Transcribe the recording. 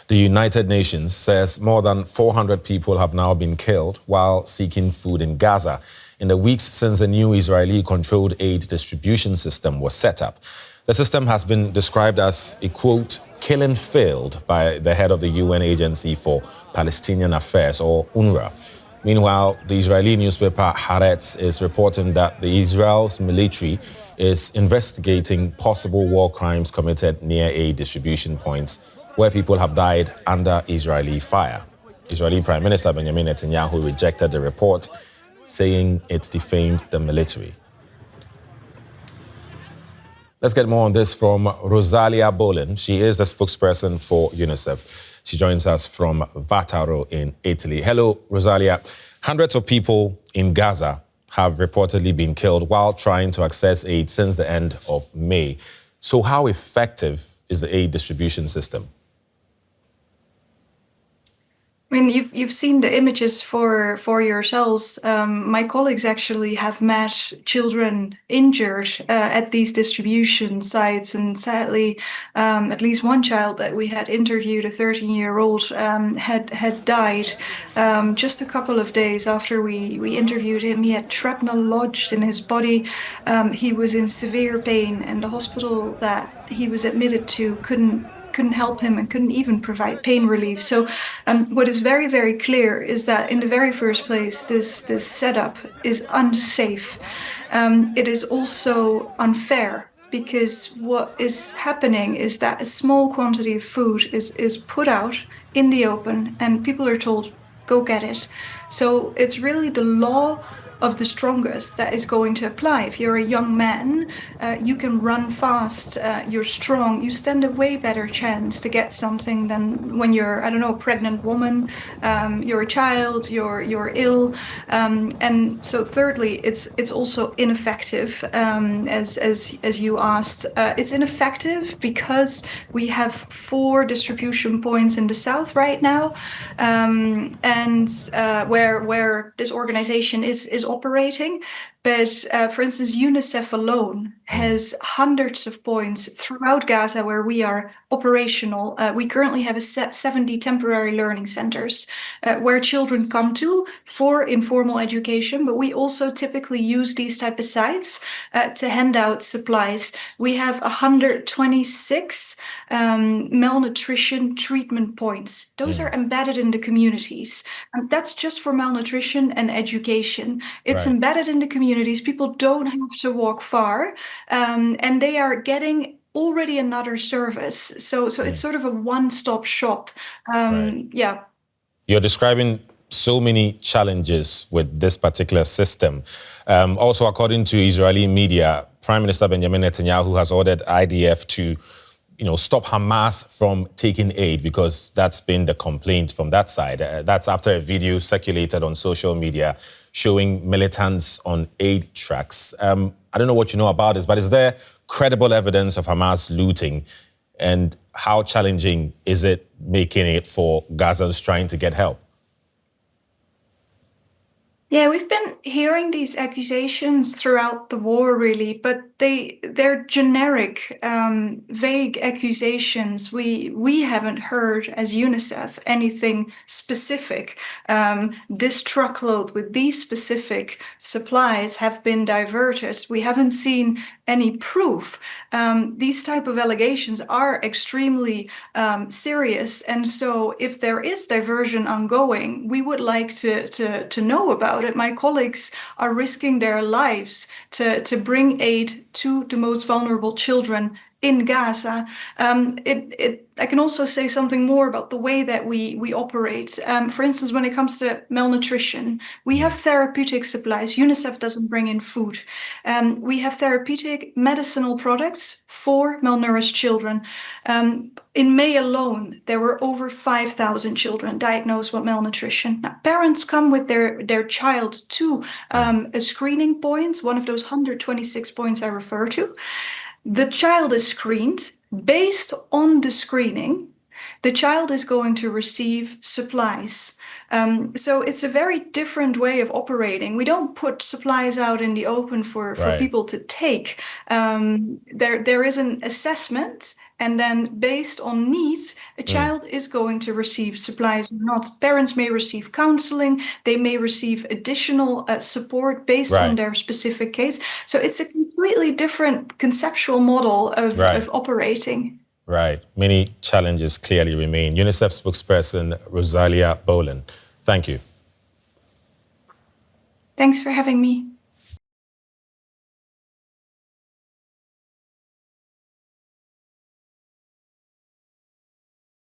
The United Nations says more than 400 people have now been killed while seeking food in Gaza in the weeks since the new Israeli-controlled aid distribution system was set up. The system has been described as a, quote, killing field by the head of the UN Agency for Palestinian Affairs, or UNRWA. Meanwhile, the Israeli newspaper Haaretz is reporting that the Israel's military is investigating possible war crimes committed near aid distribution points where people have died under Israeli fire. Israeli Prime Minister Benjamin Netanyahu rejected the report, saying it defamed the military. Let's get more on this from Rosalia Bollen. She is the spokesperson for UNICEF. She joins us from Vataro in Italy. Hello, Rosalia. Hundreds of people in Gaza have reportedly been killed while trying to access aid since the end of May. So how effective is the aid distribution system? I mean, you've seen the images for yourselves. My colleagues actually have met children injured at these distribution sites, and sadly, at least one child that we had interviewed, a 13-year-old, had died just a couple of days after we interviewed him. He had shrapnel lodged in his body. He was in severe pain, and the hospital that he was admitted to couldn't help him and couldn't even provide pain relief. So what is very, very clear is that in the very first place, this setup is unsafe. It is also unfair, because what is happening is that a small quantity of food is put out in the open and people are told, go get it. So it's really the law of the strongest that is going to apply. If you're a young man, you can run fast, you're strong, you stand a way better chance to get something than when you're, I don't know, a pregnant woman, you're a child, you're ill. And so thirdly, it's also ineffective, as you asked. It's ineffective because we have 4 distribution points in the south right now, and where this organization is operating. But for instance, UNICEF alone has hundreds of points throughout Gaza where we are operational. We currently have 70 temporary learning centers where children come to for informal education, but we also typically use these type of sites to hand out supplies. We have 126 malnutrition treatment points. Those are embedded in the communities. That's just for malnutrition and education. It's embedded in the communities. People don't have to walk far, and they are getting already another service. So it's sort of a one-stop shop. Yeah. You're describing so many challenges with this particular system. Also, according to Israeli media, Prime Minister Benjamin Netanyahu has ordered IDF to stop Hamas from taking aid, because that's been the complaint from that side. That's after a video circulated on social media showing militants on aid trucks. I don't know what you know about this, but is there credible evidence of Hamas looting? And how challenging is it making it for Gazans trying to get help? Yeah, we've been hearing these accusations throughout the war, really, but they're generic, vague accusations. We haven't heard, as UNICEF, anything specific. This truckload with these specific supplies have been diverted. We haven't seen any proof. These type of allegations are extremely serious, and so if there is diversion ongoing, we would like to know about it. My colleagues are risking their lives to bring aid to the most vulnerable children in Gaza. I can also say something more about the way that we operate. For instance, when it comes to malnutrition, we have therapeutic supplies. UNICEF doesn't bring in food. We have therapeutic medicinal products for malnourished children. In May alone, there were over 5,000 children diagnosed with malnutrition. Now, parents come with their child to a screening point, one of those 126 points I refer to. The child is screened. Based on the screening, the child is going to receive supplies. So it's a very different way of operating. We don't put supplies out in the open for people to take. There is an assessment, and then based on needs, a child is going to receive supplies or not. Parents may receive counseling. They may receive additional support based on their specific case. So it's a completely different conceptual model of operating. Right. Many challenges clearly remain. UNICEF spokesperson Rosalia Bollen, thank you. Thanks for having me.